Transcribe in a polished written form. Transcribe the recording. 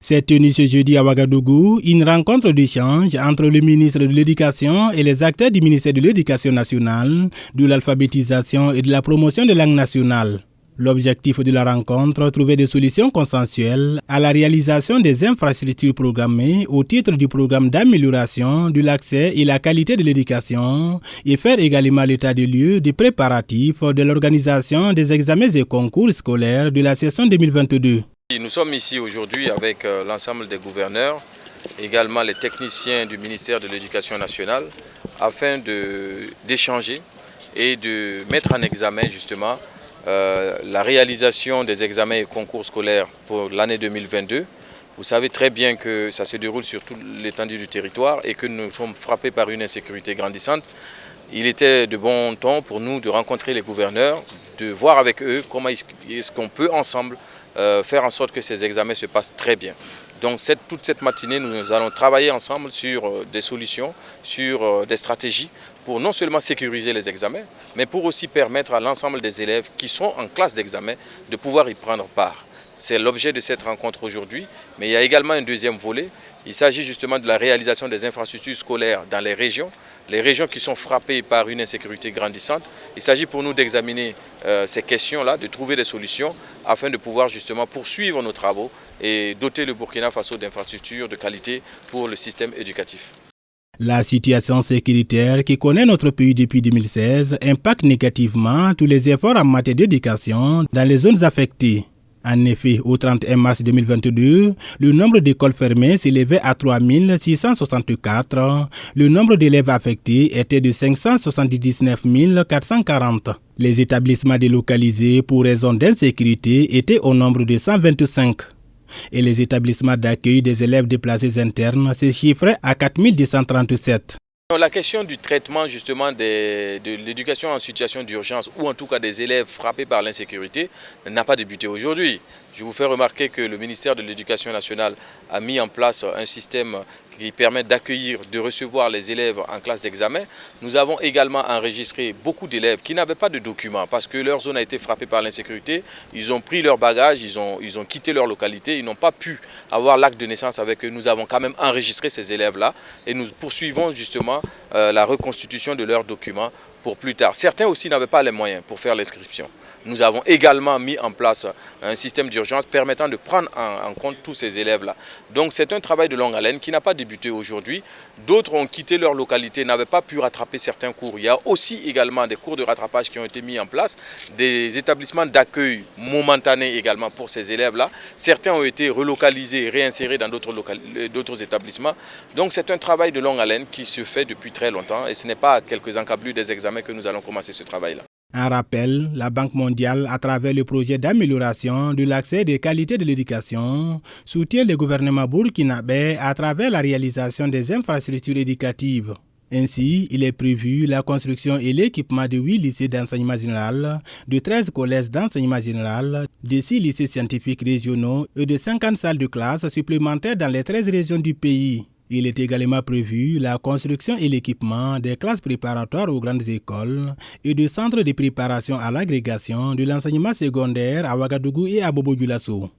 S'est tenue ce jeudi à Ouagadougou une rencontre d'échange entre le ministre de l'Éducation et les acteurs du ministère de l'Éducation nationale, de l'alphabétisation et de la promotion des langues nationales. L'objectif de la rencontre, trouver des solutions consensuelles à la réalisation des infrastructures programmées au titre du programme d'amélioration de l'accès et la qualité de l'éducation et faire également l'état des lieux des préparatifs de l'organisation des examens et concours scolaires de la session 2022. Nous sommes ici aujourd'hui avec l'ensemble des gouverneurs, également les techniciens du ministère de l'Éducation nationale, afin d'échanger et de mettre en examen justement la réalisation des examens et concours scolaires pour l'année 2022. Vous savez très bien que ça se déroule sur toute l'étendue du territoire et que nous sommes frappés par une insécurité grandissante. Il était de bon ton pour nous de rencontrer les gouverneurs, de voir avec eux comment est-ce qu'on peut ensemble faire en sorte que ces examens se passent très bien. Donc toute cette matinée, nous allons travailler ensemble sur des solutions, sur des stratégies pour non seulement sécuriser les examens, mais pour aussi permettre à l'ensemble des élèves qui sont en classe d'examen de pouvoir y prendre part. C'est l'objet de cette rencontre aujourd'hui, mais il y a également un deuxième volet. Il s'agit justement de la réalisation des infrastructures scolaires dans les régions qui sont frappées par une insécurité grandissante. Il s'agit pour nous d'examiner ces questions-là, de trouver des solutions afin de pouvoir justement poursuivre nos travaux et doter le Burkina Faso d'infrastructures de qualité pour le système éducatif. La situation sécuritaire qui connaît notre pays depuis 2016 impacte négativement tous les efforts en matière d'éducation dans les zones affectées. En effet, au 31 mars 2022, le nombre d'écoles fermées s'élevait à 3664. Le nombre d'élèves affectés était de 579 440. Les établissements délocalisés pour raison d'insécurité étaient au nombre de 125. Et les établissements d'accueil des élèves déplacés internes se chiffraient à 4237. La question du traitement justement de l'éducation en situation d'urgence ou en tout cas des élèves frappés par l'insécurité n'a pas débuté aujourd'hui. Je vous fais remarquer que le ministère de l'Éducation nationale a mis en place un système qui permet d'accueillir, de recevoir les élèves en classe d'examen. Nous avons également enregistré beaucoup d'élèves qui n'avaient pas de documents parce que leur zone a été frappée par l'insécurité. Ils ont pris leur bagage, ils ont quitté leur localité, ils n'ont pas pu avoir l'acte de naissance avec eux. Nous avons quand même enregistré ces élèves-là et nous poursuivons justement la reconstitution de leurs documents pour plus tard. Certains aussi n'avaient pas les moyens pour faire l'inscription. Nous avons également mis en place un système d'urgence permettant de prendre en compte tous ces élèves-là. Donc c'est un travail de longue haleine qui n'a pas débuté aujourd'hui. D'autres ont quitté leur localité, n'avaient pas pu rattraper certains cours. Il y a aussi également des cours de rattrapage qui ont été mis en place, des établissements d'accueil momentanés également pour ces élèves-là. Certains ont été relocalisés, réinsérés dans d'autres établissements. Donc c'est un travail de longue haleine qui se fait depuis très longtemps et ce n'est pas à quelques encablures des examens que nous allons commencer ce travail-là. En rappel, la Banque mondiale, à travers le projet d'amélioration de l'accès et des qualités de l'éducation, soutient le gouvernement burkinabé à travers la réalisation des infrastructures éducatives. Ainsi, il est prévu la construction et l'équipement de 8 lycées d'enseignement général, de 13 collèges d'enseignement général, de 6 lycées scientifiques régionaux et de 50 salles de classe supplémentaires dans les 13 régions du pays. Il est également prévu la construction et l'équipement des classes préparatoires aux grandes écoles et de centres de préparation à l'agrégation de l'enseignement secondaire à Ouagadougou et à Bobo-Dioulasso.